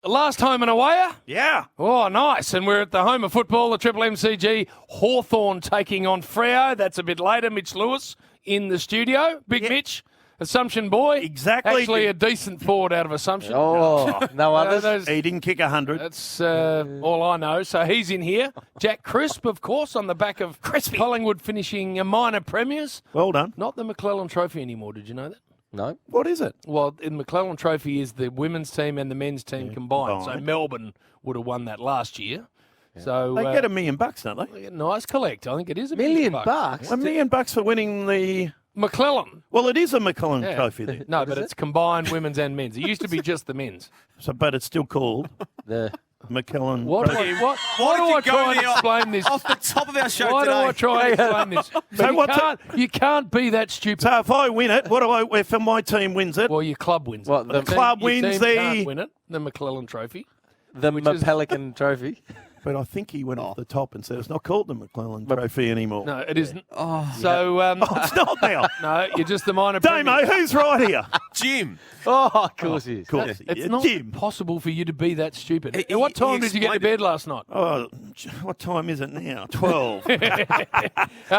Last home and awayer? Yeah. Oh, nice. And we're at the home of football, the Triple MCG. Hawthorn taking on Freo. That's a bit later. Mitch Lewis in the studio. Big Mitch, Assumption boy. Exactly. Actually a decent forward out of Assumption. Oh, no others? He didn't kick 100. That's all I know. So he's in here. Jack Crisp, of course, on the back of Collingwood finishing a minor premiers. Well done. Not the McClellan Trophy anymore. Did you know that? No. What is it? Well, the McClellan Trophy is the women's team and the men's team combined. So combined. Melbourne would have won that last year. So They get $1 million, don't they? they get a nice collect. I think it is $1 Million million bucks? $1 million for winning the... McClellan. Well, it is a McClellan Yeah. Trophy then. No, but it's combined women's and men's. It used to be just the men's. So, but it's still called The McClellan What do Trophy. I, why do I try and explain this? Off the top of our show Why do today. I try and explain this? So You can't be that stupid. So if I win it, what do I... If my team wins it, Well, your club wins it. What, the Your team- club your wins team the- can't win it, the McClellan Trophy. Which is- Pelican Trophy. but I think he went off the top and said it's not called the McClellan Trophy anymore. No, it isn't. Oh, So, It's not now. no, you're just the minor Damo, premier. who's right here? Jim. oh, of course he is. Of course. It's yeah, not Jim. possible for you to be that stupid. He- At what he time did you get to explained bed last night? Oh, what time is it now? 12.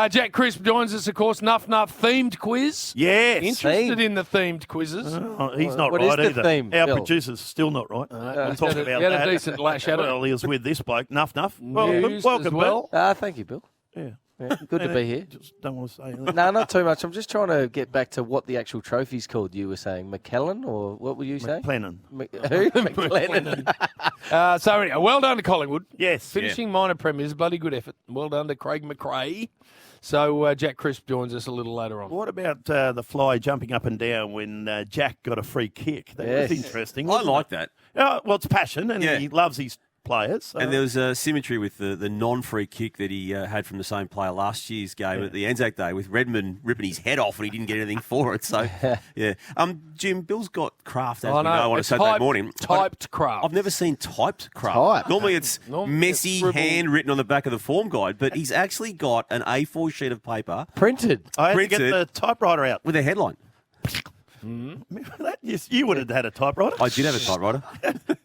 Jack Crisp joins us, of course. Nuff Nuff themed quiz. Yes. Interested Themed. in the themed quizzes. Oh, he's not What is right the either. theme, Our Bill? producer's still not right. We'll He's talk had a- about he had a that. decent lash at it. Well, he was with this bloke, Nuff Nuff. News Welcome, as well. Thank you, Bill. Bill. Yeah, good to be here. Just don't want to say anything. No, not too much. I'm just trying to get back to what the actual trophy's called. You were saying McKellen, or what were you saying? Planning. Who? McLennan. So anyway, well done to Collingwood. Yes. Finishing minor premiers, bloody good effort. Well done to Craig McRae. So Jack Crisp joins us a little later on. What about the fly jumping up and down when Jack got a free kick? That Yes. was interesting. I wasn't like it? that. Well, it's passion, and Yeah. he loves his players. So. And there was a symmetry with the non-free kick that he had from the same player last year's game at the Anzac Day, with Redmond ripping his head off and he didn't get anything for it. So, yeah. Jim, Bill's got craft, as we know, on a It's Saturday typed- morning. Typed craft. I've never seen typed craft. Typed? Normally it's Normally messy, it's scribbled. handwritten on the back of the form guide, but he's actually got an A4 sheet of paper Printed. I had to get printed. the typewriter out. with a headline. Remember that? Yes, you would have had a typewriter. I did have a typewriter.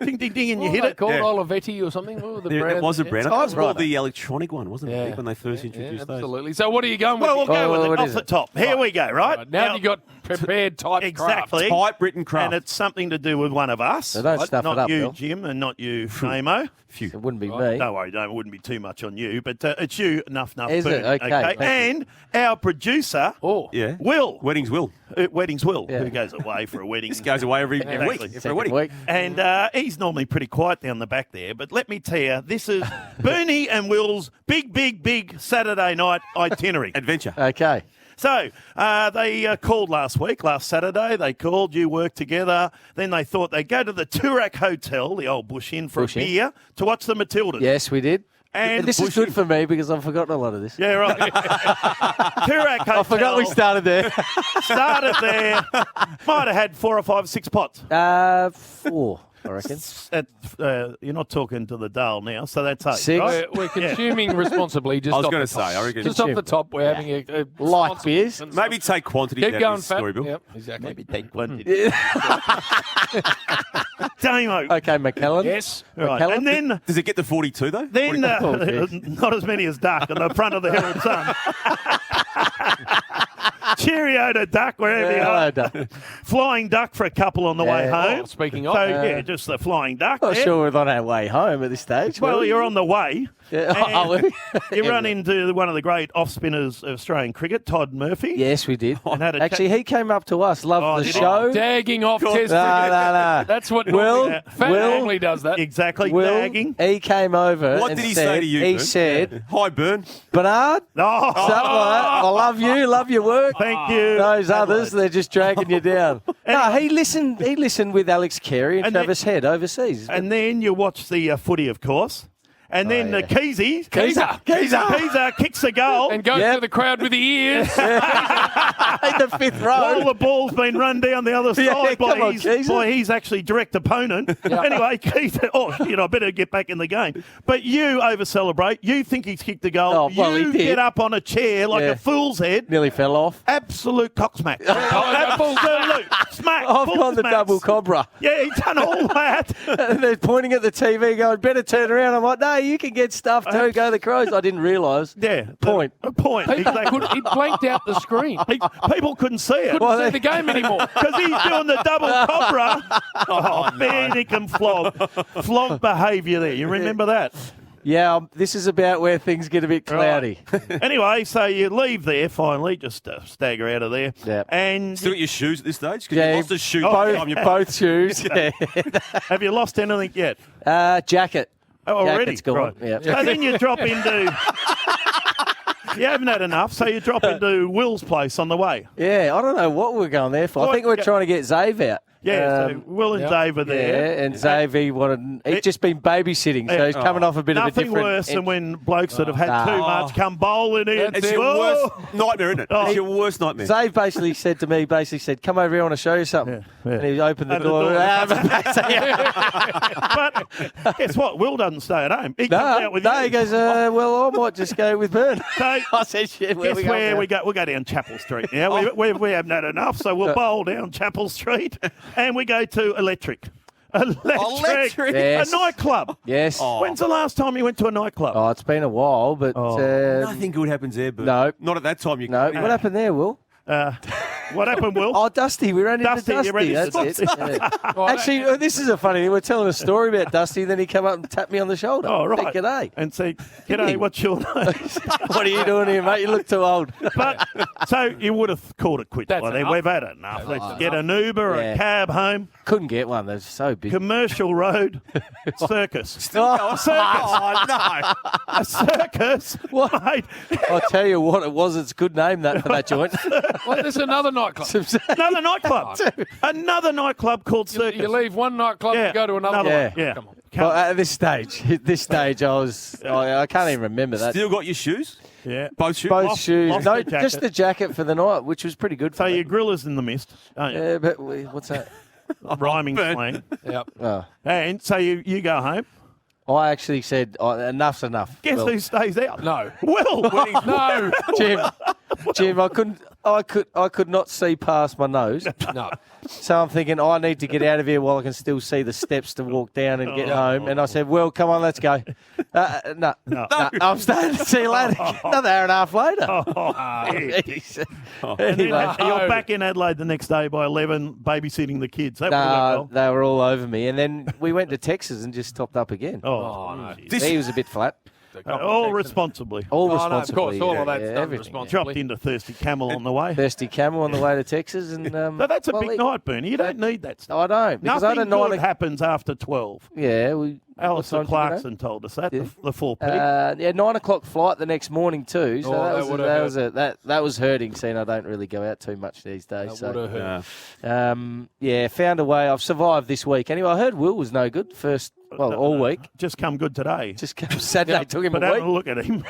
Ding, ding, ding, and you What hit were they it. called? Yeah. Olivetti or something? What were the There, brands? it was a Yeah. brand. I think it was more Typewriter. the electronic one, wasn't it? I Yeah. think when they first Yeah, introduced those. absolutely. So what are you going with? Well, we'll go Oh, with what it is off the it? top. Here we go, right? Now you got prepared typed Exactly. Typewritten craft. And it's something to do with one of us. So don't stuff not it up, you, Bill. Jim, and not you, Namo. Phew. It wouldn't be Right. me. Don't worry, it wouldn't be too much on you, but it's you, Nuff. Is it? Boom, Okay, thank you. And our producer, Oh, Yeah. Will. Weddings will. Weddings Will, Yeah. who goes away for a wedding. This goes away every Exactly. week for a Second wedding. week. And he's normally pretty quiet down the back there. But let me tell you, this is Bernie and Will's big Saturday night itinerary. Adventure. Okay. So they called last Saturday. They called, you worked together. Then they thought they'd go to the Toorak Hotel, the old Bush Inn, for Bush a Inn. beer to watch the Matildas. Yes, we did. And this is Bush good Inn. for me because I've forgotten a lot of this. Yeah, right. Toorak Hotel. I forgot we started there. started there. Might have had 4 or 5, 6 pots. 4, I reckon. You're not talking to the Dale now, so that's 8. 6. Right? we're consuming responsibly. Just I was off going the to top. say, I reckon. Just off the top, we're having a Light responsible- beers. Maybe take quantity Keep out going, of this Fat. story, Bill. Yep, exactly. Maybe take one. Damo. Okay, McKellen. Yes. Right. McKellen? And then... Does it get to 42, though? Then, Oh, yes. not as many as Duck on the front of the Herald Sun. Cheerio to Duck, wherever you Hello, are. Duck. Flying Duck for a couple on the way Yeah. home. Oh, speaking of, So, yeah, just the Flying Duck. Not there. sure we're on our way home at this stage. Well, were we? you're on the way. Yeah. And Oh, are we? you run into one of the great off-spinners of Australian cricket, Todd Murphy. Yes, we did. And had a Actually, he came up to us, loved Oh, the did he? show. dagging off test. No. That's what Will, normally, Fat Will, normally does that. Exactly, Will, dagging. he came over. What and did he said, say to you, He Bern? said, Hi, Burn. Bernard, Oh, something like that. I love you, love your work. thank you. Those others, they're just dragging you down. No, he listened. He listened with Alex Carey and And then- Travis Head overseas. And then you watch the footy, of course. And then yeah. Keezy kicks a goal. And goes to the crowd with the ears. In the fifth row. While the ball's been run down the other side he's actually direct opponent. Anyway, Keith, I better get back in the game. But you over-celebrate. You think he's kicked the goal. Oh, well, you he did. get up on a chair like a fool's head. Nearly fell off. Absolute cocksmack. Absolute smack. I've gone the double cobra. Yeah, he's done all that. And they're pointing at the TV going, better turn around. I'm like, no, you can get stuff too. Go the Crows. I didn't realise. Yeah. Point. A point. Exactly. He blanked out the screen. People couldn't see it. Couldn't see the game anymore. Because he's doing the double cobra. Man, he can flog. Flog behaviour there. You remember that? Yeah, this is about where things get a bit cloudy. Right. Anyway, so you leave there finally, just stagger out of there. Yeah. And Still got your shoes at this stage? Because you lost a shoe. Both shoes. Yeah. have you lost anything yet? Jacket. Oh, already? Jacket's gone. Right. Yep. So then you drop into... You haven't had enough, so you drop into Will's place on the way. Yeah, I don't know what we're going there for. I think we're trying to get Zave out. Yeah, so Will and Dave are there. Yeah, and Zave he's just been babysitting, so he's coming off a bit of a different... Nothing worse than when blokes that have had too much come bowling in. It's your worst nightmare, isn't it? It's your worst nightmare. Zave basically said to me, come over here, I want to show you something. Yeah. And he opened the door. But guess what? Will doesn't stay at home. He comes out with you. He goes, well, I might just go with Bern. So, I said, shit, where we go? We'll go down Chapel Street. Yeah, we haven't had enough, so we'll bowl down Chapel Street, and we go to Electric. Electric. Yes. A nightclub. Yes. Oh. When's the last time you went to a nightclub? Oh, it's been a while, but... Nothing good happens there, but not at that time. What happened there, Will? What happened, Will? Oh, Dusty. We ran into Dusty. You ran into That's it. Yeah. Actually, this is a funny thing. We're telling a story about Dusty, then he came up and tapped me on the shoulder. Oh, right. Said, g'day. And said, g'day, what's your name? What are you doing here, mate? You look too old. But, so you would have called it quits by then. We've had enough. Let's get an Uber or a cab home. Couldn't get one. They're so big. Commercial Road Circus. Circus. Oh, no. A circus? What? Mate. I'll tell you what it was. It's a good name, that, for that joint. Well, there's another nightclub. Another nightclub. Another nightclub called Circus. You leave one nightclub and go to another one. Yeah. Come on. Well, at this stage, I can't even remember that. Still got your shoes? Yeah. Both shoes? Both shoes. lost No, the jacket. just the jacket for the night, which was pretty good. So your grill is in the mist, aren't you? Yeah, but what's that? Rhyming slang. Yep. Oh. And so you go home. I actually said, enough's enough. Guess Well, who stays out? No. Will. No. Jim, I could not see past my nose. No. So I'm thinking, I need to get out of here while I can still see the steps to walk down and get home. And I said, well, come on, let's go. No, I'm staying. See you later. Another hour and a half later. Anyway, You're back in Adelaide the next day by 11, babysitting the kids. That would've went well. they were all over me. And then we went to Texas and just topped up again. Oh, no. He was a bit flat. all responsibly. All No, of responsibly. course, all of that's done everything. responsibly. Dropped into Thirsty Camel on the way. Thirsty Camel on the way to Texas. And So that's a big night, Bernie. You don't need that stuff. I don't. Because I Nothing had a good happens after 12. Yeah. What Alistair time did you get home? Clarkson told us that, Yeah. the 4P. 9:00 flight the next morning too. So Oh, that was hurting. Seeing I don't really go out too much these days. That would have hurt. Found a way. I've survived this week. Anyway, I heard Will was no good all week. Just come good today. Just Saturday took him But a have week. a look at him.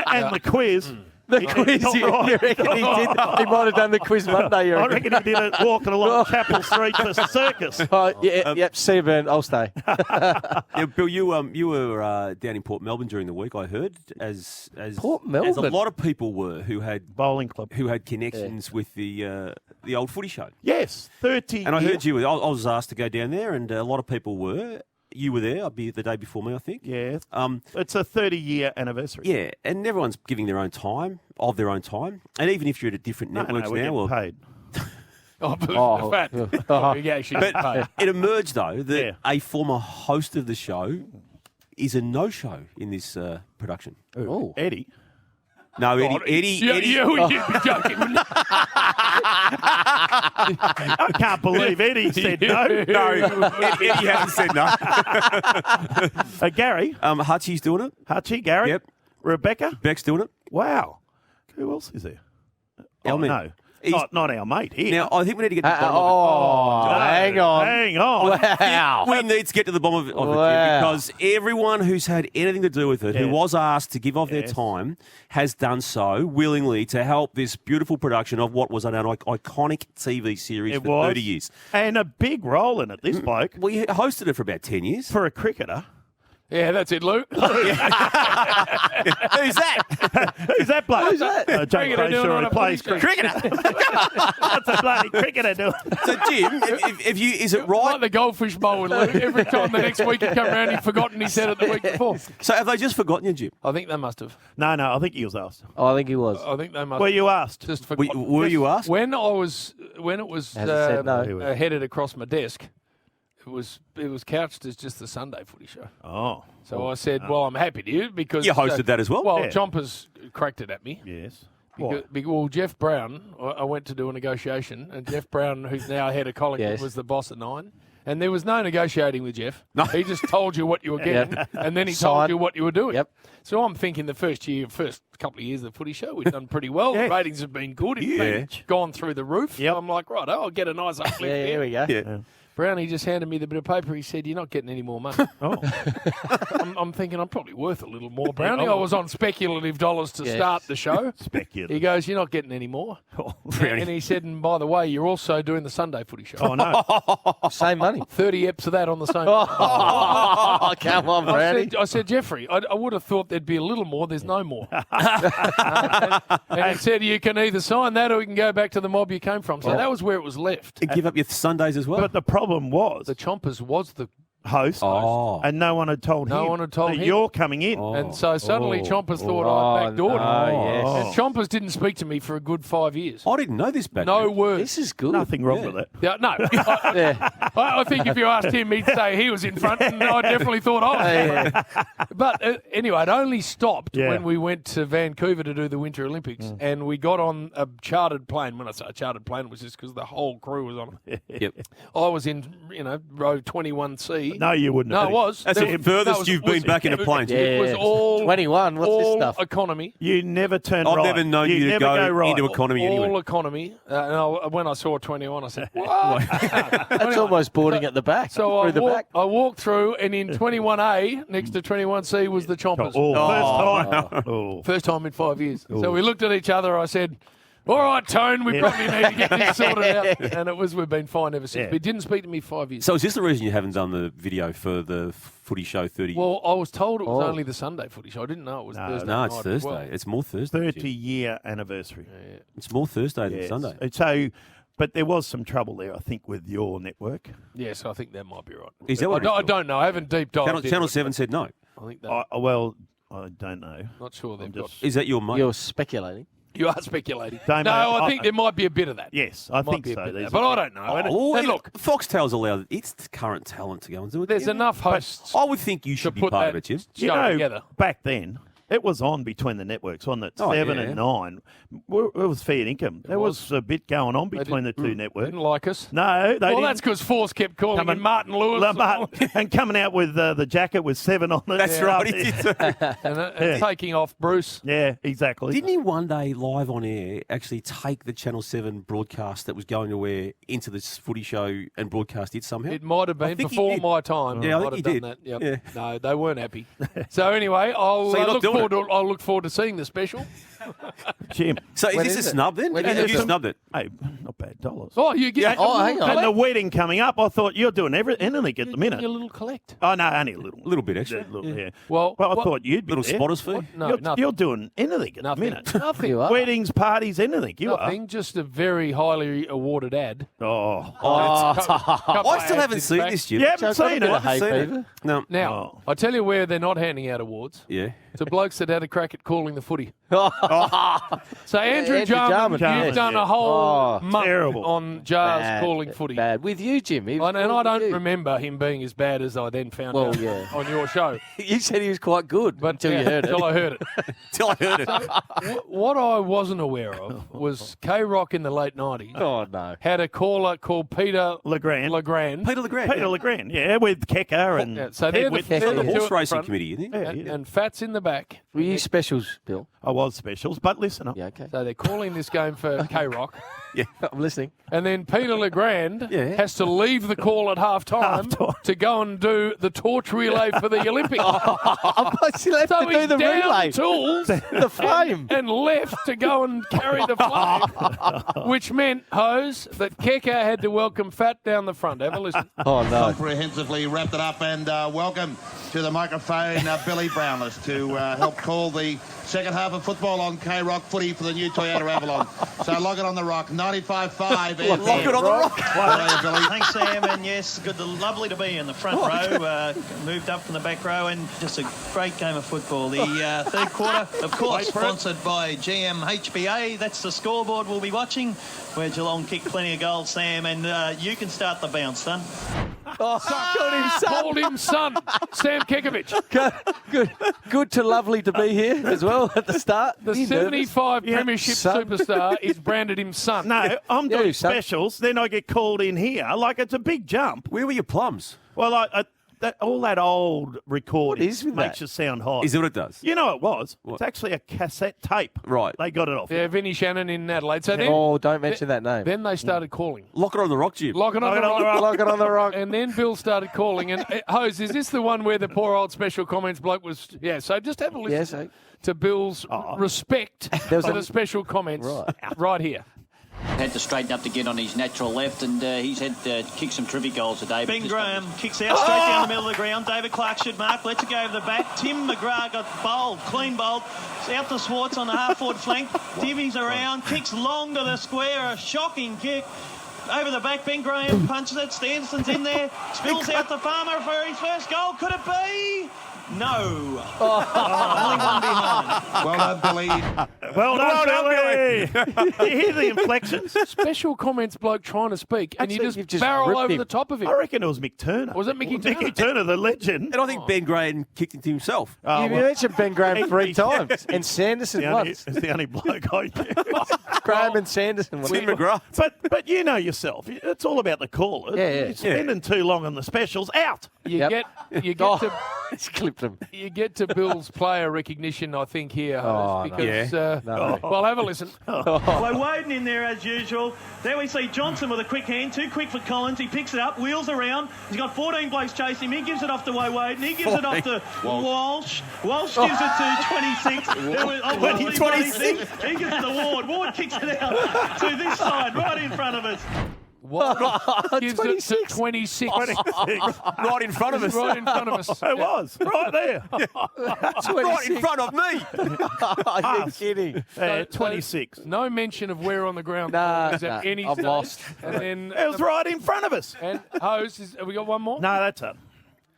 And the quiz. The quiz, you reckon he did? He might have done the quiz Monday. I reckon he did it walking along Chapel Street for Circus. Yep. See you, Ben. I'll stay. Yeah, Bill, you were down in Port Melbourne during the week. I heard as Port as a Melbourne? lot of people were who had Bowling club. connections with the old Footy Show. Yes, 30. And I heard you. I was asked to go down there, and a lot of people were. You were there. I'd be the day before me, I think. Yeah. It's a 30-year anniversary. Yeah, and everyone's giving their own time, and even if you're at a different networks we're now, getting paid. The fact. We actually get paid. it emerged though that Yeah. a former host of the show is a no-show in this production. Oh. Eddie. No, Eddie. You're joking. I can't believe Eddie said no. Eddie hasn't said no. Gary. Hutchie's doing it. Hutchie, Gary. Yep. Rebecca. Beck's doing it. Wow. Who else is there? Elman. No. Not our mate here. Now, I think we need to get to the bottom of it. Hang on. Hang on. Wow. We need to get to the bottom of it, Jim, because everyone who's had anything to do with it, who was asked to give off their time, has done so willingly to help this beautiful production of what was an iconic TV series for 30 years. And a big role in it, this bloke. We hosted it for about 10 years. For a cricketer. Yeah, that's it, Lou. Who's that? Who's that bloke? Who's that? Jake Cricketer doing Brayshaw, on who a plays Footy Show. cricket. What's a bloody cricketer doing? So, Jim, is it Like right? the goldfish bowl with Lou. Every time the next week he'd come around, he'd forgotten he said it the week before. So have they just forgotten you, Jim? I think they must have. No, I think he was asked. I think he was. I think they must Were have. you asked? Just forgotten. Were you asked? When it was said no. headed across my desk, it was couched as just the Sunday Footy Show. Oh. So I said, well, I'm happy to because You hosted that as well? Well, Yeah. Chompers cracked it at me. Yes. Well, Jeff Brown, I went to do a negotiation, and Jeff Brown, who's now head of Collingwood, Yes. was the boss at 9. And there was no negotiating with Jeff. No. He just told you what you were getting, and then he told Signed. you what you were doing. Yep. So I'm thinking the first couple of years of the Footy Show, we've done pretty well. The ratings have been good. It's gone through the roof. Yep. I'm like, right, I'll get a nice uplift Yeah, there. here we go. Yeah. Brownie just handed me the bit of paper. He said, you're not getting any more money. Oh. I'm thinking I'm probably worth a little more, Brownie. I was on speculative dollars to start the show. Speculative. He goes, you're not getting any more. And he said, and by the way, you're also doing the Sunday Footy Show. Oh, no. Same money. 30 eps of that on the same. Oh, come on, Brownie. I said, Jeffrey, I would have thought there'd be a little more. There's no more. And he said, you can either sign that or you can go back to the mob you came from. So that was where it was left. And give up your Sundays as well? But the problem was The Chompers was the... host, Oh. and no one had told him. No one had told that him. you're coming in. And so suddenly Chompers thought I'd backdoored him. yes. And Chompers didn't speak to me for a good 5 years. I didn't know this back No then. words. This is good. Nothing wrong with it. Yeah, no. I think if you asked him, he'd say he was in front, and I definitely thought I was in front. But anyway, it only stopped when we went to Vancouver to do the Winter Olympics, and we got on a chartered plane. When I say a chartered plane, it was just because the whole crew was on it. Yep. I was in, row 21C. No, you wouldn't. No, have it been. was. That's the furthest you've been back in a plane. It was all 21. What's this all stuff? economy. You never turn I've right. never known you to never go right. into economy all anyway. economy. And when I saw 21, I said, what? That's almost boarding at the back. So through the back. I walked through, and in 21A, next to 21C, was the Chompers. First time. Oh. First time in 5 years. So we looked at each other. I said, all right, Tone, we probably need to get this sorted out. And we've been fine ever since. Yeah. But he didn't speak to me 5 years. So is this the reason you haven't done the video for the Footy Show 30? Well, I was told it was only the Sunday Footy Show. I didn't know it was Thursday no, it's night as Thursday. well. It's more Thursday. 30-year anniversary. It's more Thursday than Yes. Sunday. So, but there was some trouble there, I think, with your network. Yes, I think that might be right. Is that what I don't know. I haven't deep dived into Channel it. 7 said no. I think that. I don't know. Not sure they've got. Is that your mate? You're speculating. You are speculating. Don't No, know. I think there might be a bit of that. Yes, I Might think be a so. bit of There's that, but I don't know. And look, Foxtel's allowed its current talent to go and do it. there's enough hosts I would think you should be put part that of it, Jim. show together. back then, it was on between the networks, on that 7 yeah. and 9. It was fair income. There was a bit going on between the two networks. Didn't like us. No, they Well, didn't. that's because Force kept calling Coming- him Martin Lewis. And coming out with the jacket with 7 on it. That's right. He did. and taking off Bruce. Yeah, exactly. Didn't he one day live on air actually take the Channel 7 broadcast that was going to air into this Footy Show and broadcast it somehow? It might have been think he before did. my time. Yeah, I think might he have done did. that. Yep. Yeah. No, they weren't happy. So anyway, I'll So you're not look doing forward. I'll look forward to seeing the special. Jim. So is When this is a it? snub then? When Have is you it? snubbed it? Hey, not bad dollars. Oh, you get hang on. And the wedding coming up, I thought you're doing anything at the minute. a little collect. Oh, no, only a little. A little bit extra. Yeah. Well, I what- thought you'd be Little there. spotters fee. No, you're, nothing. you're doing anything at Nothing. the minute. Nothing. You are. Weddings, parties, anything. You Nothing. Just a very highly awarded ad. are. Oh. I still haven't seen this, Jim. You haven't seen Bit of it? hay seen it. fever. No. Now, Oh. I tell you where they're not handing out awards. Yeah. To blokes that had a crack at calling the footy. Oh, So Andrew Andrew Jarman, Jarman, you've done yeah. a whole Oh, month terrible. on Jars bad, calling footy. Bad. With you, Jim. He was And I with don't you. remember him being as bad as I then found Well, out yeah. on your show. You said he was quite good until you heard it. Until I heard it. Till I heard it. What I wasn't aware of was K-Rock in the late 90s Oh, no. had a caller called Peter Legrand. Peter Legrand. Peter Legrand, yeah, with Kecker and Yeah, so Ed they're the- Whitney. they're the two horse at the racing front. committee, isn't he? Yeah, and, yeah. and Fats in the back. Were you specials, Bill? I was specials, but listen up. Yeah, okay. So they're calling this game for K-Rock. Yeah, I'm listening. And then Peter Legrand has to leave the call at half-time to go and do the torch relay for the Olympics. He left So to do he's the down relay. tools The flame. and left to go and carry the flame, which meant, Hose, that Keka had to welcome Fat down the front. Have a listen. Oh, no. Comprehensively wrapped it up, and welcome to the microphone Billy Brownless to help call the second half of football on K-Rock footy for the new Toyota Avalon. So log it on the rock, 95.5. Lock it on the rock. Billy. Thanks, Sam, and yes, lovely to be in the front row. Moved up from the back row, and just a great game of football. The third quarter, of course, sponsored by GM HBA. That's the scoreboard we'll be watching, where Geelong kicked plenty of goals, Sam, and you can start the bounce, son. Called him son, Sam Kekovich. Good to lovely to be here as well at the start. The 75 Premiership superstar is branded him son. No, I'm doing son. specials, then I get called in here. Like, it's a big jump. Where were your plums? Well, all that old recording What is with makes that? you sound hot. Is it what it does? You know it was. What? It's actually a cassette tape. Right. They got it off. Yeah, Vinnie Shannon in Adelaide. So then, Don't mention that name. then they started calling. Lock it on the rock, Jim. Lock it on the rock. Lock it on the rock. And then Bill started calling. And Hose, is this the one where the poor old special comments bloke was? Yeah. So just have a listen to Bill's respect for the special comments right here. Had to straighten up to get on his natural left, and he's had to kick some terrific goals today. Ben Graham kicks out straight down the middle of the ground. David Clark should mark. Lets it go over the back. Tim McGrath got bowled, clean bowled. Out to Swartz on the half-forward flank. Divvies around, kicks long to the square. A shocking kick. Over the back, Ben Graham punches it. Stanton's in there. Spills out to Farmer for his first goal. Could it be? No. Only one behind. Well done, Billy. Well done, Billy. You hear the inflections? Special comments bloke trying to speak, and you You've just just barrel ripped over him. the top of him. I reckon it was Mick Turner. Was it Mickey Turner? Mickey Turner, the legend. And I think Ben Graham kicked it to himself. Oh, You well, mentioned Ben Graham 3 times and Sanderson it's once. the only bloke I knew. Graham and Sanderson once. Tim McGrath. But you know yourself, it's all about the callers. Yeah. You're spending too long on the specials. Out. You Yep. get to It's clipped him. you get to Bill's player recognition, I think, here, Hose, no. because No. well, have a listen. Well, Woden in there as usual. There we see Johnson with a quick hand, too quick for Collins. He picks it up, wheels around. He's got 14 blokes chasing him. He gives it off to Woden. He gives it off to Walsh. Walsh gives it to 26. 26. He gives it to Ward. Ward kicks it out to this side, right in front of us. What gives it to 26? Right in front of us. Right in front of us. It was right there. Right in front of me. You're kidding. 26. No mention of where on the ground Nah, is at any I've stage. lost. And then It was right in front of us. and Hose, have we got one more? No, that's it.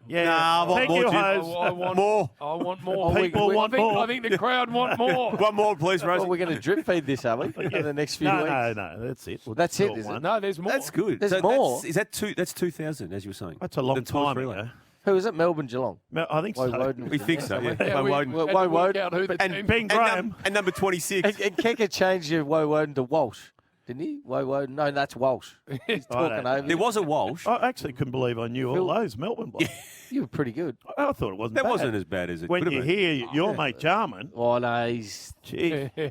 Yeah. Nah, I want Thank more, you, Jim. Hose. I want More. I want more. People want more. I think the crowd want more. One more, please, Rosie. Well, we're going to drip feed this, are we? In the next few No, weeks. no, that's it. Well, that's it, Short is it? one. No, there's more. That's good. There's more. Is that two? That's 2,000, as you were saying. That's a long The Torch time relay. ago. Who is it? Melbourne, Geelong. I think so. Woden was We the think next so, one. yeah. Yeah, Woe we Woden. had to Woe work Woden. out who the And team. Ben Graham. And number 26. And Keka changed your Woe Woden to Walsh, didn't he? Woe Woden. No, that's Walsh. He's talking over There you. was a Walsh. I actually couldn't believe I knew all those Melbourne blokes. You were pretty good. I thought it wasn't That bad. wasn't as bad as it When could you have been. hear your mate Jarman, Oh, no, he's... gee. I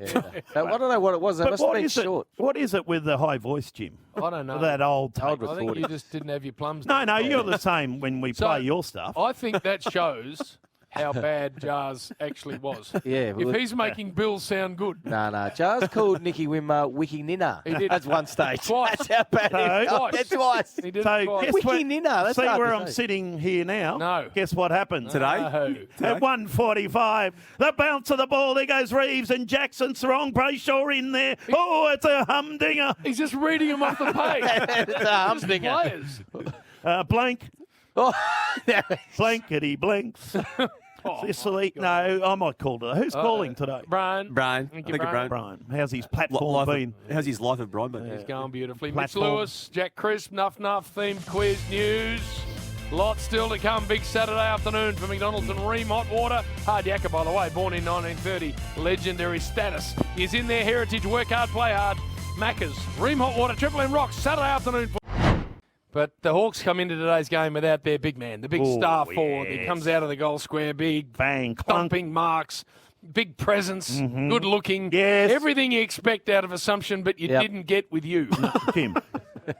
don't know what it was. It But must have been is short. what is it with the high voice, Jim? I don't know. That old tape. Old I think recording. you just didn't have your plums. No, down. you're the same when we So, play your stuff. I think that shows how bad Jars actually was. Yeah, well, If he's making Bill sound good. No. Jars called Nicky Wimmer Wiki Nina. He did. That's one stage. Twice. That's how bad it No. was. That's twice. He did So it twice. guess Wiki what? Nina, that's See hard where to I'm say. sitting here now? No. Guess what happened? Today? No. At 1:45, the bounce of the ball. There goes Reeves and Jackson. Strong Brayshaw in there. Oh, it's a humdinger. He's just reading him off the page. It's a humdinger. Players. Blank. Oh, Blankety blanks. Sicily. No, I might call today. Who's calling today? Brian. Brian. Thank I you, think of Brian. Brian. How's his platform Life been? how's his life of Brian? But He's going beautifully. Mitch Platform. Lewis, Jack Crisp, Nuff Nuff themed quiz news. Lots still to come. Big Saturday afternoon for McDonald's and Ream Hot Water. Hard Yakka, by the way, born in 1930. Legendary status. Is in their heritage. Work hard, play hard. Macca's. Ream Hot Water, Triple M Rocks. Saturday afternoon. But the Hawks come into today's game without their big man, the big star forward. He comes out of the goal square, big, Bang, clunk. thumping marks. big presence, good looking. Yes. Everything you expect out of Assumption, but you didn't get with you. Tim,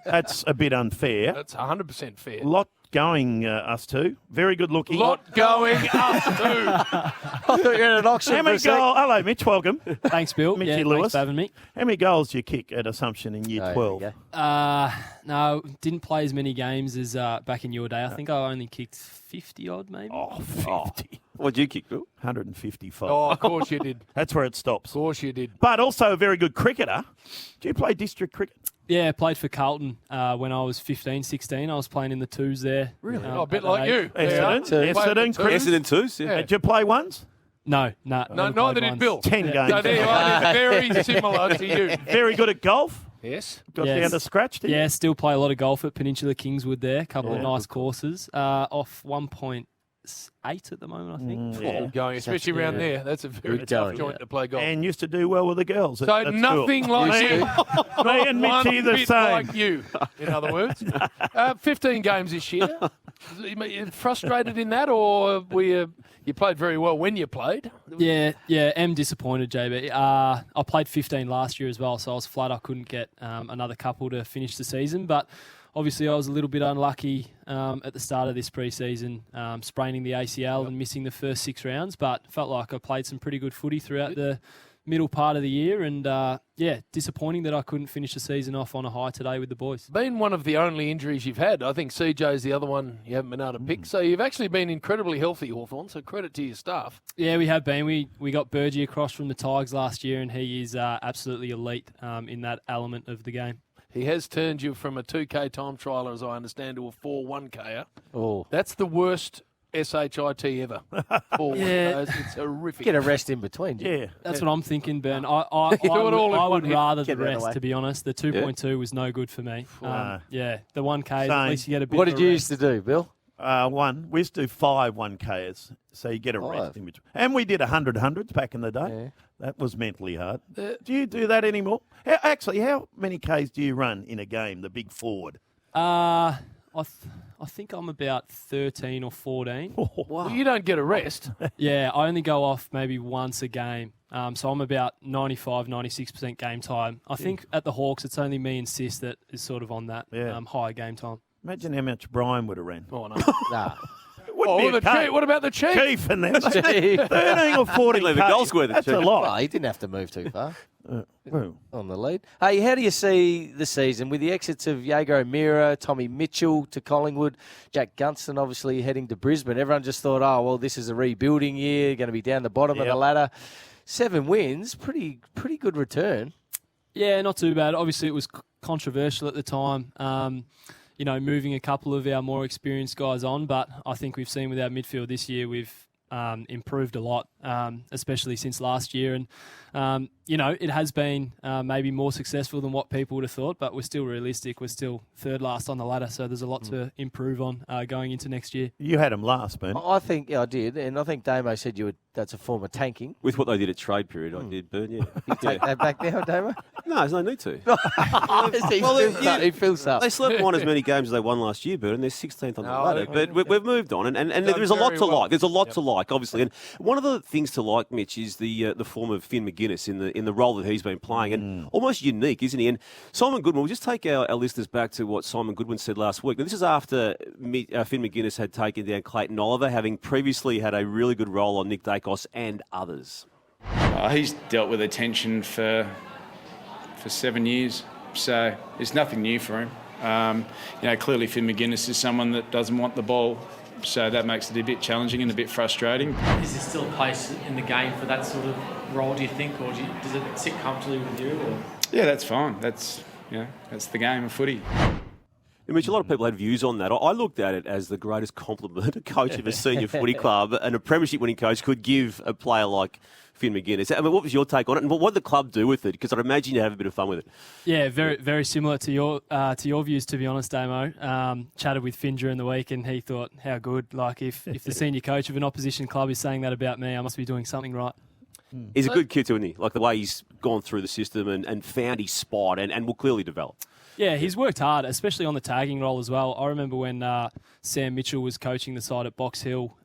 that's a bit unfair. That's 100% fair. Lot going, us two. Very good looking. Lot going, us too. I thought you were at an auction. How many goals? Hello, Mitch. Welcome. Thanks, Bill. Mitchy yeah, Lewis. Thanks for having me. How many goals do you kick at Assumption in year 12? No, didn't play as many games as back in your day. I think I only kicked 50-odd, maybe. Oh, 50. What'd you kick, Bill? 155. Oh, of course you did. That's where it stops. Of course you did. But also a very good cricketer. Do you play district cricket? Yeah, played for Carlton when I was 15, 16. I was playing in the twos there. Really? A bit like you. Essendon. Essendon twos? Yeah. Did you play ones? No, neither did Bill. 10 games. So there you are. They're very similar to you. Very good at golf. Yes. Got down to scratch, didn't you? Yeah, still play a lot of golf at Peninsula Kingswood there. A couple of nice courses. Off 1.8 at the moment, I think. Going, especially around there. That's a very tough joint to play golf. And used to do well with the girls. So That's nothing cool. like you. Me and Mitchy the bit same. like you, in other words. 15 games this year. You frustrated in that, or you played very well when you played? Yeah, am disappointed, JB. I played 15 last year as well, so I was flat I couldn't get another couple to finish the season. But obviously I was a little bit unlucky at the start of this pre-season, spraining the ACL and missing the first 6 rounds. But felt like I played some pretty good footy throughout the middle part of the year, and disappointing that I couldn't finish the season off on a high today with the boys. Been one of the only injuries you've had. I think CJ's the other one you haven't been able to pick. So you've actually been incredibly healthy, Hawthorn, so credit to your staff. Yeah, we have been. We got Burgee across from the Tigers last year, and he is absolutely elite in that element of the game. He has turned you from a 2K time trialer, as I understand, to a 4-1Ker. Oh. That's the worst SHIT ever. It's horrific. Get a rest in between. Yeah. That's what I'm thinking, Ben. I would rather the rest, to be honest. The 2.2 was no good for me. The 1K, at least you get a bit What of did you rest. used to do, Bill? We used to do 5 1Ks, so you get a rest in between. And we did 100 hundreds back in the day. Yeah. That was mentally hard. Do you do that anymore? How many Ks do you run in a game, the big forward? I think I'm about 13 or 14. Well, you don't get a rest. Yeah, I only go off maybe once a game. So I'm about 95, 96% game time. I think at the Hawks, it's only me and Sis that is sort of on that higher game time. Imagine how much Brian would have ran. Oh, no. Nah. What about the Chief? Chief and them. 13 or 14 Leave a goal square, the That's a Chief. lot. Well, he didn't have to move too far Well, on the lead. Hey, how do you see the season with the exits of Jaeger O'Meara, Tommy Mitchell to Collingwood, Jack Gunston obviously heading to Brisbane? Everyone just thought, oh, well, this is a rebuilding year, going to be down the bottom of the ladder. 7 wins, pretty good return. Yeah, not too bad. Obviously, it was controversial at the time. Moving a couple of our more experienced guys on, but I think we've seen with our midfield this year, we've improved a lot, especially since last year. And, it has been maybe more successful than what people would have thought, but we're still realistic. We're still third last on the ladder, so there's a lot to improve on going into next year. you had him last, Ben. I think I did, and I think Damo said that's a form of tanking. With what they did at trade period, I did, Burn, yeah. You take that back now, Damo? No, there's no need to. He feels up. They still haven't won as many games as they won last year, Burn, and they're 16th on the ladder. But we've moved on, and there's a lot to like. There's a lot to like, obviously. And one of the things to like, Mitch, is the form of Finn McGuinness in the role that he's been playing, and almost unique, isn't he? And Simon Goodwin, we'll just take our listeners back to what Simon Goodwin said last week. Now, this is after Finn McGuinness had taken down Clayton Oliver, having previously had a really good role on Nick Dacos and others. He's dealt with attention for 7 years, so it's nothing new for him. Clearly Finn McGuinness is someone that doesn't want the ball, so that makes it a bit challenging and a bit frustrating. Is there still a place in the game for that sort of role, do you think, or does it sit comfortably with you? Or? Yeah, that's fine. That's the game of footy. Mitch, a lot of people had views on that. I looked at it as the greatest compliment a coach of a senior footy club and a premiership-winning coach could give a player like Finn McGuinness. I mean, what was your take on it, and what did the club do with it? Because I'd imagine you have a bit of fun with it. Yeah, very very similar to your views, to be honest, Damo. Chatted with Finn during the week, and he thought, how good. Like, if the senior coach of an opposition club is saying that about me, I must be doing something right. He's a good kid, isn't he? Like the way he's gone through the system and found his spot and will clearly develop. Yeah, he's worked hard, especially on the tagging role as well. I remember when Sam Mitchell was coaching the side at Box Hill,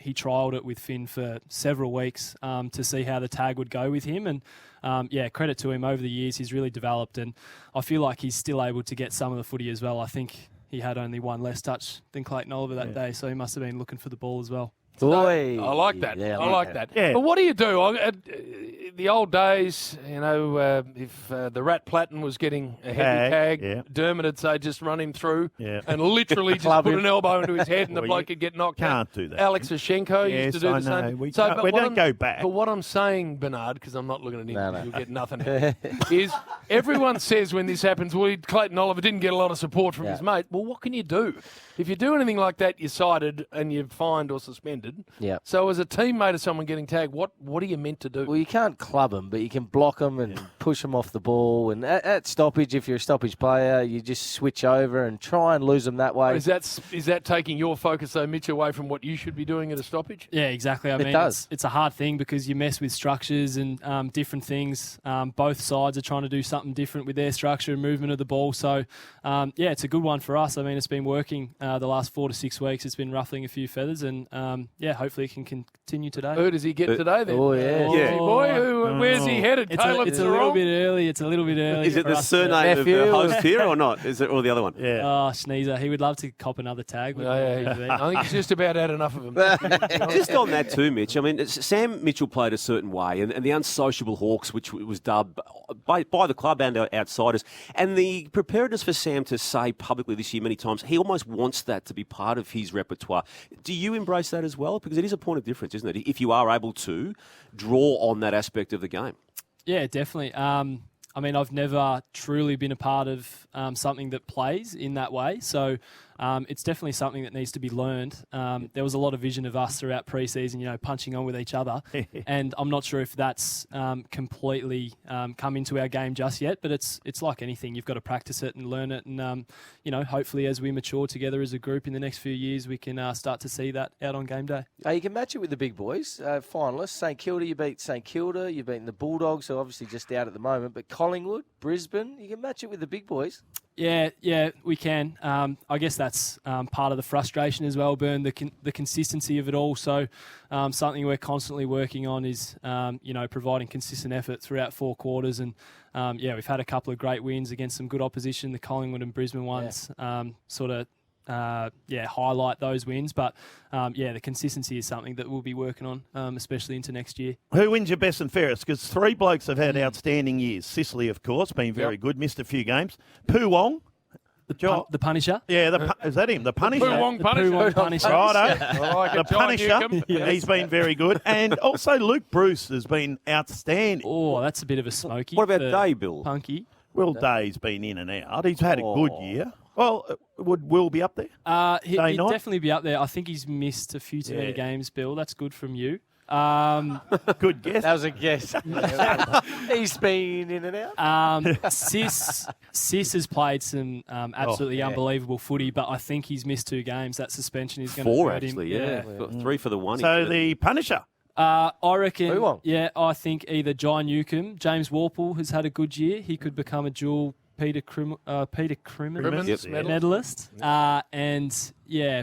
he trialled it with Finn for several weeks to see how the tag would go with him. And, credit to him over the years. He's really developed, and I feel like he's still able to get some of the footy as well. I think he had only one less touch than Clayton Oliver that day, so he must have been looking for the ball as well. Boy. I like that. Yeah, I like that. Yeah. But what do you do? The old days, if the Rat Platten was getting a heavy tag, Dermot would say, just run him through and literally just put an elbow into his head and the bloke could get knocked out. Can't do that. Alex Oshenko used to do the same. We don't go back. But what I'm saying, Bernard, because I'm not looking at him, you'll get nothing out, is everyone says when this happens, well, Clayton Oliver didn't get a lot of support from his mate. Well, what can you do? If you do anything like that, you're cited and you're fined or suspended. Yeah. So as a teammate of someone getting tagged, what are you meant to do? Well, you can't club them, but you can block them and push them off the ball. And at stoppage, if you're a stoppage player, you just switch over and try and lose them that way. Is that taking your focus, though, Mitch, away from what you should be doing at a stoppage? Yeah, exactly. I mean, it's a hard thing because you mess with structures and different things. Both sides are trying to do something different with their structure and movement of the ball. So, it's a good one for us. I mean, it's been working the last 4 to 6 weeks. It's been ruffling a few feathers and, hopefully it can continue today. Who does he get today then? Oh, yeah. Boy, where's he headed? It's a little bit early. Is it the surname of the host here or not? Is it or the other one? Yeah. Oh, Sneezer. He would love to cop another tag. I think he's just about had enough of him. Just on that too, Mitch. I mean, Sam Mitchell played a certain way, and the unsociable Hawks, which was dubbed by the club and outsiders, and the preparedness for Sam to say publicly this year many times, he almost wants that to be part of his repertoire. Do you embrace that as well? Because it is a point of difference, isn't it? If you are able to draw on that aspect of the game. Yeah, definitely. I mean, I've never truly been a part of something that plays in that way. So it's definitely something that needs to be learned. There was a lot of vision of us throughout pre-season, punching on with each other. And I'm not sure if that's completely come into our game just yet, but it's like anything. You've got to practice it and learn it. And, hopefully as we mature together as a group in the next few years, we can start to see that out on game day. You can match it with the big boys. Finalists, St Kilda, you beat St Kilda. You've beaten the Bulldogs, who are obviously just out at the moment. But Collingwood, Brisbane, you can match it with the big boys. Yeah, we can. I guess that's part of the frustration as well, Bern, the consistency of it all. So something we're constantly working on is, providing consistent effort throughout 4 quarters. And, we've had a couple of great wins against some good opposition. The Collingwood and Brisbane ones highlight those wins. But, the consistency is something that we'll be working on, especially into next year. Who wins your best and fairest? Because 3 blokes have had outstanding years. Sicily, of course, been very good, missed a few games. Poo Wong. The Punisher? Yeah, is that him? The Punisher? Poo Wong Punisher. Righto. The Punisher. He's been very good. And also Luke Bruce has been outstanding. Oh, that's a bit of a smoky. What about Day, Bill? Punky. Will Day's been in and out. He's had a good year. Well, would Will be up there? He'd definitely be up there. I think he's missed a few too many games, Bill. That's good from you. Good guess. That was a guess. He's been in and out. Sis has played some absolutely unbelievable footy, but I think he's missed 2 games. That suspension is going to hurt him. 4 actually, 3 for the 1. So the Punisher. I reckon, I think either Jai Newcomb, James Warple has had a good year. He could become a dual Peter Crimmins medalist. And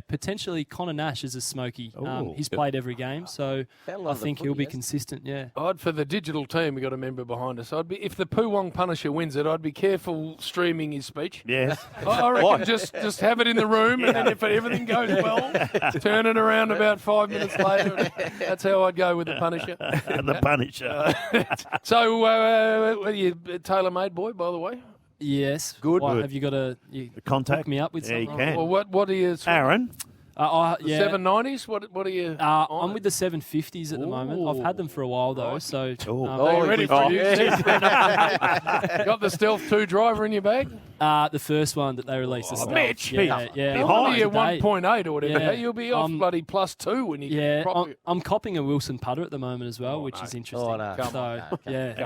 potentially Connor Nash is a smoky. He's played every game, so I think he'll be consistent. For the digital team, we got a member behind us. If the Poo Wong Punisher wins it, I'd be careful streaming his speech. Yes. I reckon just have it in the room, and then if everything goes well, turn it around about 5 minutes later. That's how I'd go with the Punisher. The Punisher. So, are you tailor-made, boy, by the way? Yes. Good. Have you got a contact? Hook me up with something? Yeah, you can. Well, what are you? Aaron? The 790s? What are you? I'm with the 750s at the moment. I've had them for a while though, so are you ready for you? Got the Stealth 2 driver in your bag? The first one that they released. The Mitch, yeah. Behind you 1.8 or whatever. Yeah. You'll be off bloody +2 when you. Yeah, I'm copping a Wilson putter at the moment as well, which is interesting.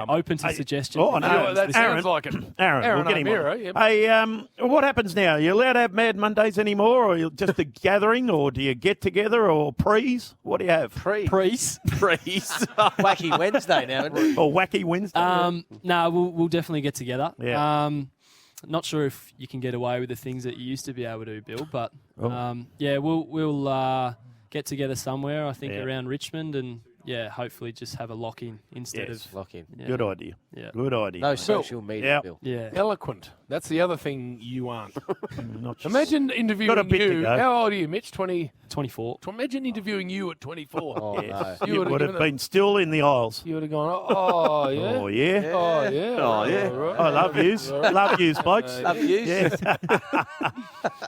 Open to suggestions. Oh no, that sounds like it. Aaron, we'll get him on. Yep. Hey, what happens now? Are you allowed to have Mad Mondays anymore, or are you just a gathering, or do you get together, or prees? What do you have? Prees. Wacky Wednesday now. Or Wacky Wednesday? No, we'll definitely get together. Yeah. not sure if you can get away with the things that you used to be able to, Bill. But we'll get together somewhere. I think around Richmond and. Yeah, hopefully just have a lock-in instead of... Lock-in. Yeah. Good idea. Yeah. Good idea. No social media, Bill. Yeah. Eloquent. That's the other thing you aren't. Not just- Imagine interviewing Got a bit to you. go. How old are you, Mitch? 24. Imagine interviewing you at 24. Oh, no. You would have been still in the aisles. You would have gone, oh, yeah. Oh, yeah. Oh, yeah. Oh, yeah. Right. I love yous. Love yous, blokes. Love yous. Yeah.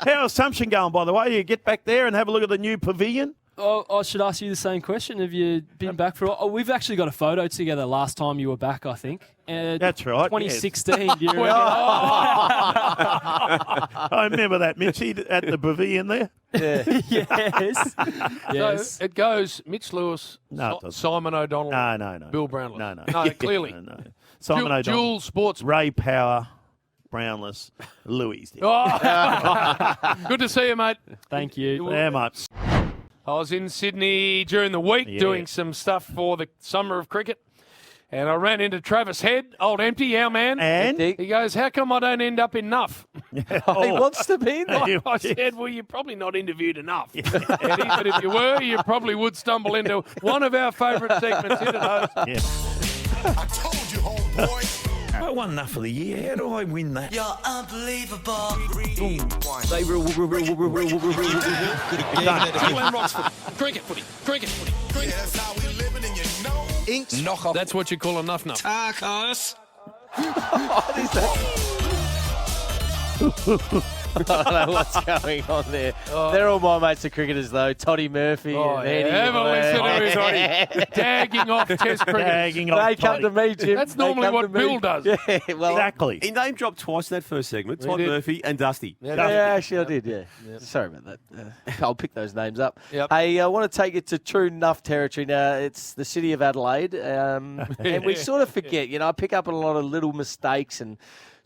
How's Assumption going, by the way? You get back there and have a look at the new pavilion? Oh, I should ask you the same question. Have you been back for... Oh, we've actually got a photo together last time you were back, I think. That's right. 2016. Do you remember? I remember that, Mitchie, at the pavilion there. Yeah. Yes. Yes. So it goes Mitch Lewis, No, it doesn't. Simon O'Donnell, No. Bill Brownless. No. No, clearly. No. Simon O'Donnell. Dual sports. Ray Power, Brownless, Louis. Oh. Good to see you, mate. Thank you. How much? I was in Sydney during the week doing some stuff for the summer of cricket. And I ran into Travis Head, old Empty, our man. And? He goes, how come I don't end up in Nuff? He wants to be in there. I said, well, you're probably not interviewed enough, Eddie, but if you were, you probably would stumble into one of our favourite segments here today. Yeah. I told you, homeboy. I won Nuff of the Year. How do I win that? You're unbelievable. Cricket footy. Yeah, that's how we living, and you know. Inks. Knock off. That's what you call a Nuff Nuff. Tacos. I don't know what's going on there. They're all my mates, the cricketers, though. Toddy Murphy and Eddie. Have a listen to his dagging off test cricket. Dagging off They come to me, Jim. That's They normally come what to me. Bill does. Yeah, well, Exactly. He name dropped twice in that first segment. Todd did. Murphy and Dusty. Yeah, actually, I did, yeah. Sorry about that. I'll pick those names up. Yep. Hey, I want to take it to true Nuff territory now. It's the city of Adelaide, and we sort of forget. You know, I pick up on a lot of little mistakes and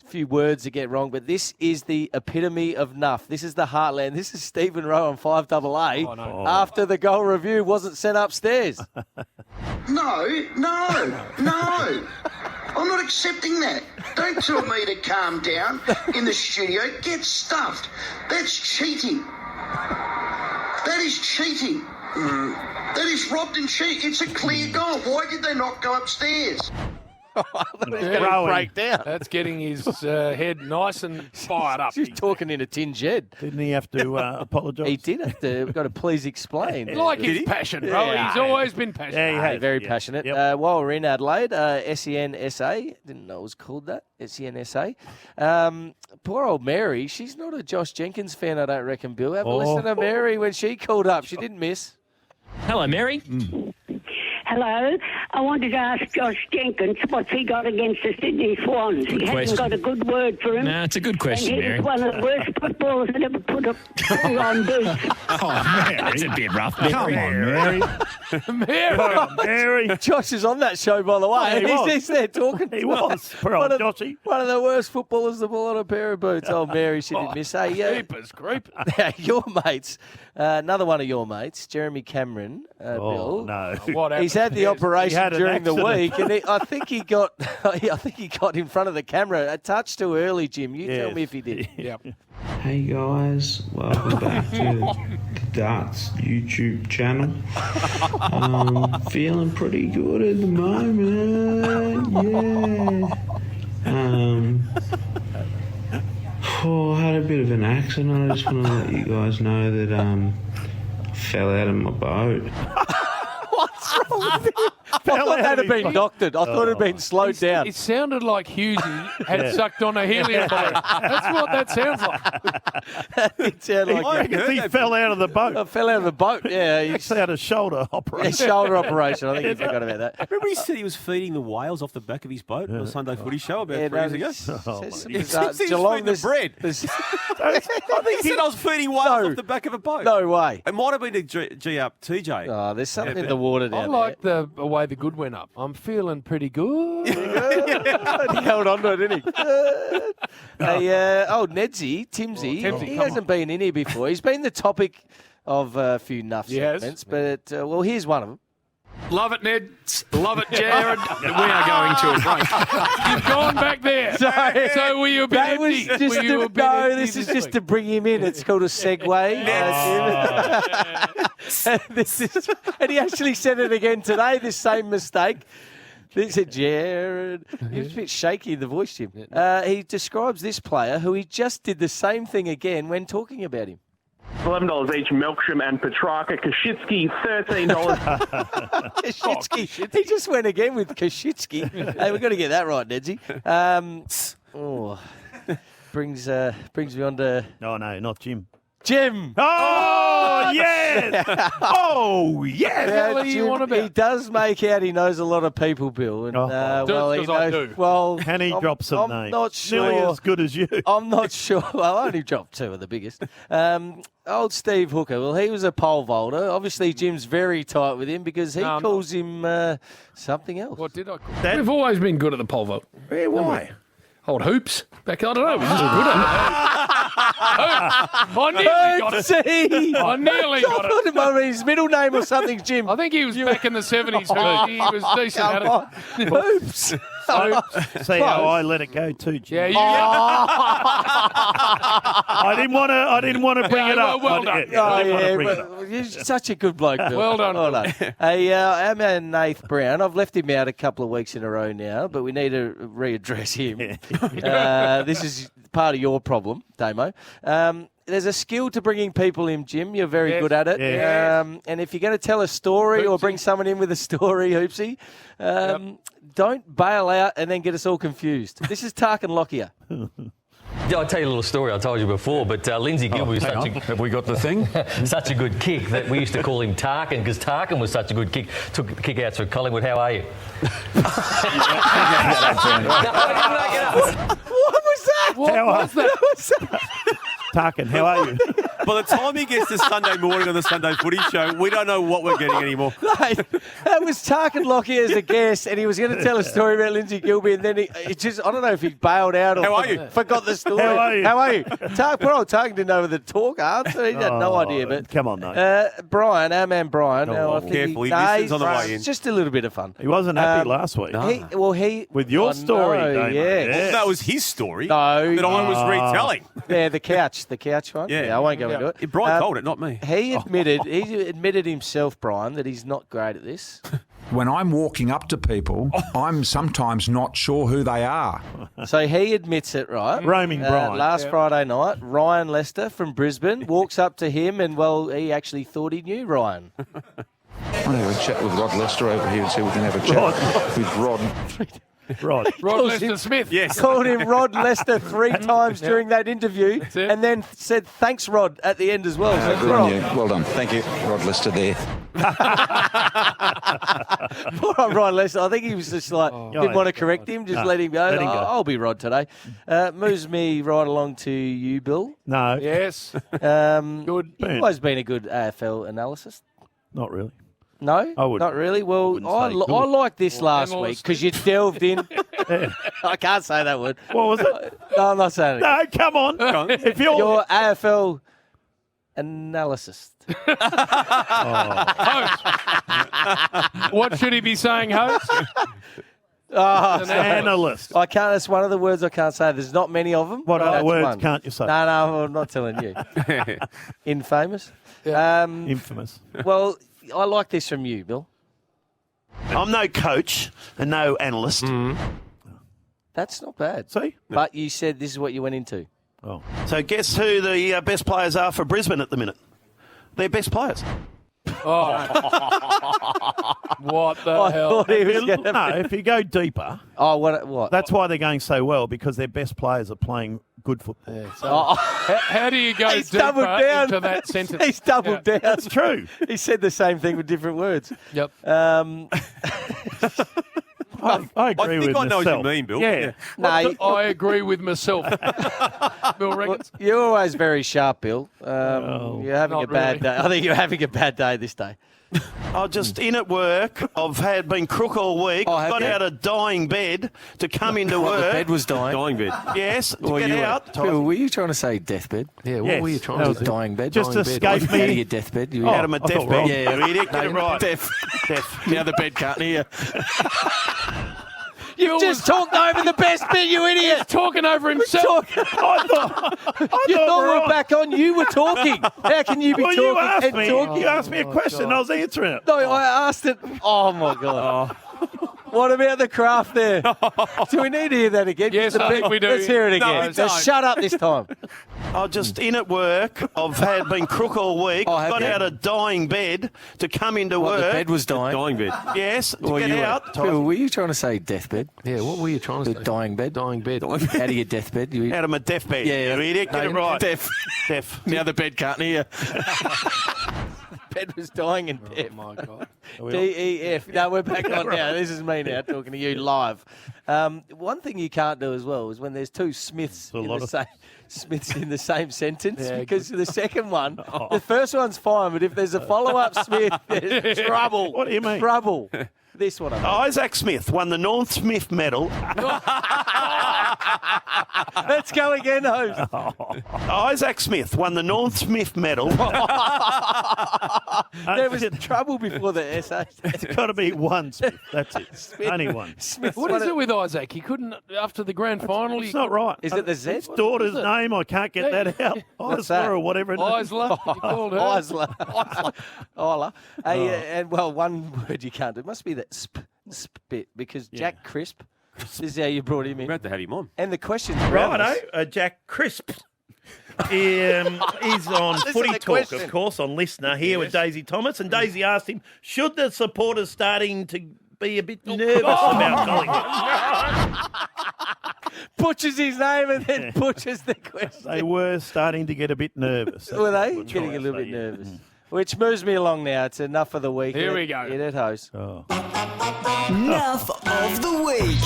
a few words that get wrong, but this is the epitome of Nuff. This is the heartland. This is Stephen Rowe on 5AA after the goal review wasn't sent upstairs. No. I'm not accepting that. Don't tell me to calm down in the studio. Get stuffed. That's cheating. That is cheating. That is robbed and cheat. It's a clear goal. Why did they not go upstairs? He's going to break down. That's getting his head nice and fired up. He's talking in a tin shed. Didn't he have to apologise? He did have to. We've got to please explain. Like his passion, bro. Yeah. He's always been passionate. Yeah, he has. Very Yeah. passionate. Yep. While we're in Adelaide, SENSA, didn't know it was called that, SENSA. Poor old Mary, she's not a Josh Jenkins fan, I don't reckon, Bill. Have a listen to Mary when she called up. She didn't miss. Hello, Mary. Hello. I wanted to ask Josh Jenkins what's he got against the Sydney Swans. Good he question. hasn't got a good word for him. No, it's a good question, and he's Mary. one of the worst footballers that ever put a ball on boots. That's a bit rough. Come on, Mary. Mary. Josh is on that show, by the way. Yeah, he He's there talking. He was. Poor old Joshy. One of the worst footballers, the ball on a pair of boots. Oh, Mary, she didn't miss. Hey, Creepers. your mates, another one of your mates, Jeremy Cameron, Bill. No. What happened? He's had the operation He had an during the accident. week, and I think he got in front of the camera a touch too early. Jim, you tell me if he did. Yep. Hey guys, welcome back to the Darts YouTube channel. Feeling pretty good at the moment, I had a bit of an accident. I just want to let you guys know that I fell out of my boat. What's wrong with him? I thought that had been doctored. I thought it had been slowed down. It sounded like Hughesy had sucked on a helium balloon. That's what that sounds like. It sounded I like reckon he fell out of the boat. I fell out of the boat. Yeah, He's had a shoulder operation. shoulder operation. I think you forgot about that. Remember he said he was feeding the whales off the back of his boat on the Sunday Footy Show about 3 years ago? He says he's feeding the bread. I think he said I was feeding whales off the back of a boat. No way. It might have been a G up TJ. Oh, there's something in the water down I like the way the good went up. I'm feeling pretty good. He held on to it, didn't he? Hey, Nedsy, Timsy, he hasn't been in here before. He's been the topic of a few Nuff segments, but, here's one of them. Love it, Ned. Love it, Jared. We are going to a break. You've gone back there. So were you a bit That was empty? just Were you a bit no, empty this is this just week? to bring him in. It's called a segue. And he actually said it again today, this same mistake. This is Jared. He was a bit shaky in the voice, Jim. He describes this player who he just did the same thing again when talking about him. $11 each, Melksham and Petrarca. Kashitsky, $13. Kashitsky. He just went again with Kashitsky. Hey, we've got to get that right, Nedsy. Brings me on to... Oh, no, not Jim. Jim! Oh, yes! Oh, yes! He does make out he knows a lot of people, Bill. And, well, he knows, I do. Well, Can he drop some names? I'm not sure. Nearly as good as you. I'm not sure. Well, I only dropped two of the biggest. Old Steve Hooker. Well, he was a pole vaulter. Obviously, Jim's very tight with him because he calls him something else. What did I call him? We've always been good at the pole vault. Yeah, why? Old hoops. Back, I don't know. We're just good at it. I nearly got it. I nearly got it. I mean, his middle name or something, Jim. I think he was back in the 70s. He was decent at it. Hoops. See how I let it go too, Jim. Yeah, I didn't want to bring it up. Well done. You're such a good bloke, Bill. Well done. Hey, our man Nath Brown, I've left him out a couple of weeks in a row now, but we need to readdress him. This is part of your problem, Damo. There's a skill to bringing people in, Jim. You're very good at it. Yes. And if you're going to tell a story or bring someone in with a story, Hoopsy, don't bail out and then get us all confused. This is Tarkin Lockyer. I'll tell you a little story I told you before, but Lindsay Gilbert was Have we got the thing? such a good kick that we used to call him Tarkin because Tarkin was such a good kick. Took the kick out for Collingwood. How are you? What was that? What was that? Tarkin, how are you? By the time he gets to Sunday morning on the Sunday Footy Show, we don't know what we're getting anymore. Mate, that was Tarkin Lockyer as a guest, and he was going to tell a story about Lindsay Gilbert, and then he just, I don't know if he bailed out or forgot the story. How are you? How are you? Poor old Tarkin didn't know the talk answer. He had no idea. But come on, mate. Brian, our man Brian. I think careful, he listens on the way in. Just a little bit of fun. He wasn't happy last week. With your story, Damo. yes. That was his story No, that I was retelling. Yeah, the couch one. Yeah, I won't go into it. Brian told it, not me. He admitted himself, Brian, that he's not great at this. When I'm walking up to people, I'm sometimes not sure who they are. So he admits it, right? Roaming Brian. Last Friday night, Ryan Lester from Brisbane walks up to him and, well, he actually thought he knew Ryan. I'll have a chat with Rod Lester over here and see if we can have a chat with Rod. Rod Lester Smith. Yes. Called him Rod Lester 3 times during that interview and then said, thanks, Rod, at the end as well. So good on you. Well done. Thank you, Rod Lester there. Poor old Ryan Lester. I think he was just like, didn't want to correct him, just let him go. I'll be Rod today. Moves me right along to you, Bill. No. Yes. Good. You've always been a good AFL analyst. Not really. No, not really. Well, I like this last week because you delved in. I can't say that word. What was it? No, I'm not saying it. No, come on. If your AFL analyst. Host. What should he be saying, host? Analyst. I can't. That's one of the words I can't say. There's not many of them. What other words can't you say? No, I'm not telling you. Infamous. Infamous. Well, I like this from you, Bill. I'm no coach and no analyst. That's not bad. See? But you said this is what you went into. Oh. So guess who the best players are for Brisbane at the minute? They're best players. Oh. What the hell? If you go deeper. Oh, what? That's why they're going so well, because their best players are playing good football. Yeah, so how do you go deeper into that sentence? He's doubled down. That's true. He said the same thing with different words. Yep. I agree with I know myself. what you mean, Bill. Yeah. I agree with myself. Bill reckons. You're always very sharp, Bill. You're having a bad day. I think you're having a bad day this day. I'm just in at work. I've been crook all week. Got out of dying bed to come into work. The bed was dying. Dying bed. Yes, to get out. Bill, were you trying to say deathbed? Yeah, what were you trying to say? Dying bed. Just dying escape bed. me. Out of your deathbed. You Out of my deathbed. Yeah, you idiot. Get it right. Deaf. Now the bed can't hear. You've just talked over the best bit, you idiot. He's talking over himself. I thought we were back on. You were talking. How can you be talking you asked and me. talking? You asked me a question. I was answering it. No, I asked it. Oh, my God. What about the craft there? Do we need to hear that again? Yes, I think we do. Let's hear it again. No, Just shut up this time. I'm just in at work. I've been crook all week. Got out of dying bed to come into work. The bed was dying. Dying bed. Yes, to get out. Bill, were you trying to say deathbed? Yeah, what were you trying to say? Dying bed. Dying bed. Out of your deathbed. Out of my deathbed. Yeah, you idiot. Get it right. Deaf. Now the bed can't hear. Bed was dying and deaf. Oh, my God. DEF. No, we're back on now. This is me now talking to you live. One thing you can't do as well is when there's two Smiths in the same sentence, because the second one, the first one's fine, but if there's a follow-up Smith, there's trouble. What do you mean? Trouble. This one. Isaac Smith won the Norm Smith medal. Let's go again, host. Isaac Smith won the Norm Smith medal. There was trouble before the essay. It's got to be one Smith. That's it. Only one. Smith. What is it with Isaac? He couldn't, after the grand final. It's not right. Is it the Z? His daughter's name. I can't get that out. Isla or whatever it is. Isla. You called her. Isla. And well, one word you can't do. It must be that sp bit, because Jack Crisp. This is how you brought him in. We're about to have him on. And the question's Righto, Jack Crisp. He's on Footy Talk, of course, on Listener here with Daisy Thomas. And Daisy asked him, should the supporters starting to be a bit nervous about Collingwood? Butchers his name and then butchers the question. They were starting to get a bit nervous. Were they? Getting a little bit nervous. Which moves me along now. It's enough for the week. Here we go. It host. Nuff of the week.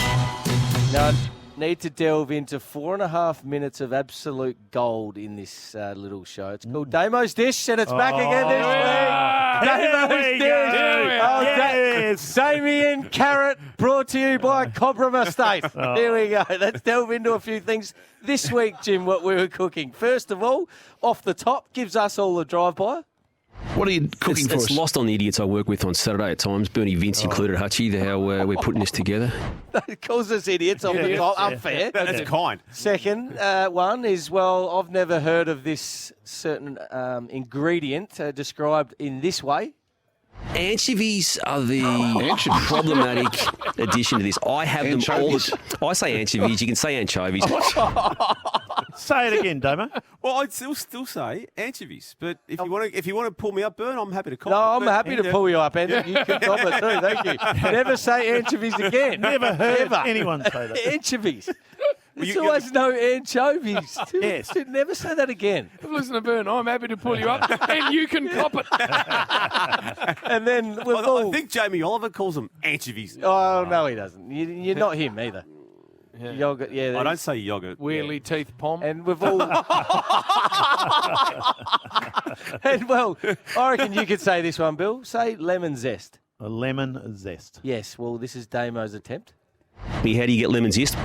Now, I need to delve into 4.5 minutes of absolute gold in this little show. It's called Damo's Dish, and it's back again this week. Damo's Dish. Damien Carrot, brought to you by Cobram Estate. Here we go. Let's delve into a few things this week, Jim, what we were cooking. First of all, off the top, gives us all a drive-by. What are you cooking for us? It's lost on the idiots I work with on Saturday at times. Bernie, Vince included, Hutchie, how we're putting this together. It calls us idiots on the top. Unfair. That's kind. Second one is, well, I've never heard of this certain ingredient described in this way. Anchovies are the problematic addition to this. I have them all. I say anchovies. You can say anchovies. Say it again, Damo. Well, I'd still say anchovies, but if you want to pull me up, Bern, I'm happy to call. No, I'm happy to pull you up, and you can cop it too. Thank you. Never say anchovies again. Never heard anyone say that. Anchovies. There's always no anchovies. Yes. Never say that again. Listen to Bern, I'm happy to pull you up, and you can cop it. And then I think Jamie Oliver calls them anchovies. Oh, no, he doesn't. You're not him either. Yeah. Yogurt, yeah. I don't say yogurt. Wheelie teeth pom. And we've all... And, well, I reckon you could say this one, Bill. Say lemon zest. A lemon zest. Yes, well, this is Damo's attempt. How do you get lemon zest?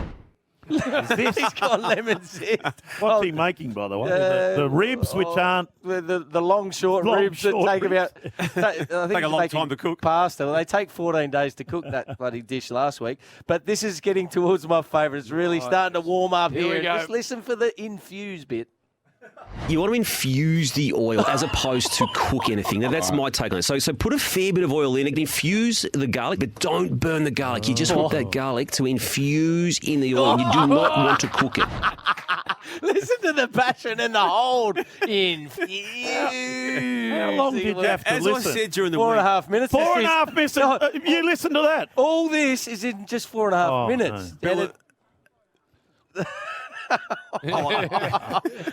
He's got lemon zest. What's he making, by the way? The ribs, which aren't... The long, short ribs that take about... I think take a long time to cook. Pasta. Well, they take 14 days to cook that bloody dish last week. But this is getting towards my favourite. It's really starting to warm up Here we go. Just listen for the infuse bit. You want to infuse the oil as opposed to cook anything. Now, that's my take on it. So put a fair bit of oil in. It can infuse the garlic, but don't burn the garlic. You just want that garlic to infuse in the oil. You do not want to cook it. Listen to the passion and the hold. Infuse. How long did you have to As listen? I said during the 4.5 minutes. 4.5 minutes. You listen to that. All this is in just 4.5 minutes. No.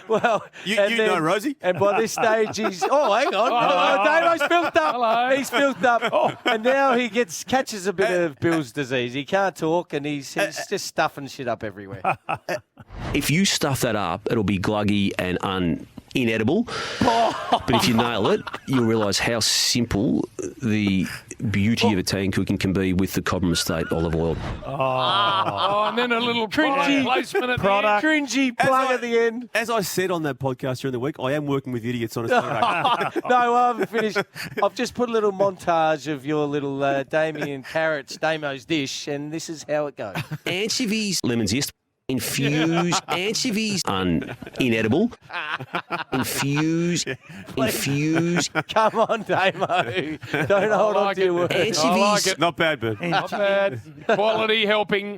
Well, you know Rosie. And by this stage, he's... Oh, hang on. Damo's filthed up. Hello. He's filthed up. And now he catches a bit of Bill's disease. He can't talk, and he's just stuffing shit up everywhere. If you stuff that up, it'll be gluggy and inedible. But if you nail it, you'll realise how simple the beauty of Italian cooking can be with the Cobram Estate olive oil. Oh, and then a little cringy placement at product. the end. Cringy plug at the end. As I said on that podcast during the week, I am working with idiots on a Saturday. No, I haven't finished. I've just put a little montage of your little Damien Carrots Damo's dish, and this is how it goes. Anchovies, lemon zest. Infuse anchovies inedible. Infuse. Come on, Damo. Don't hold on to your word. Anchovies. I like it. Not bad, but Not bad. Quality helping.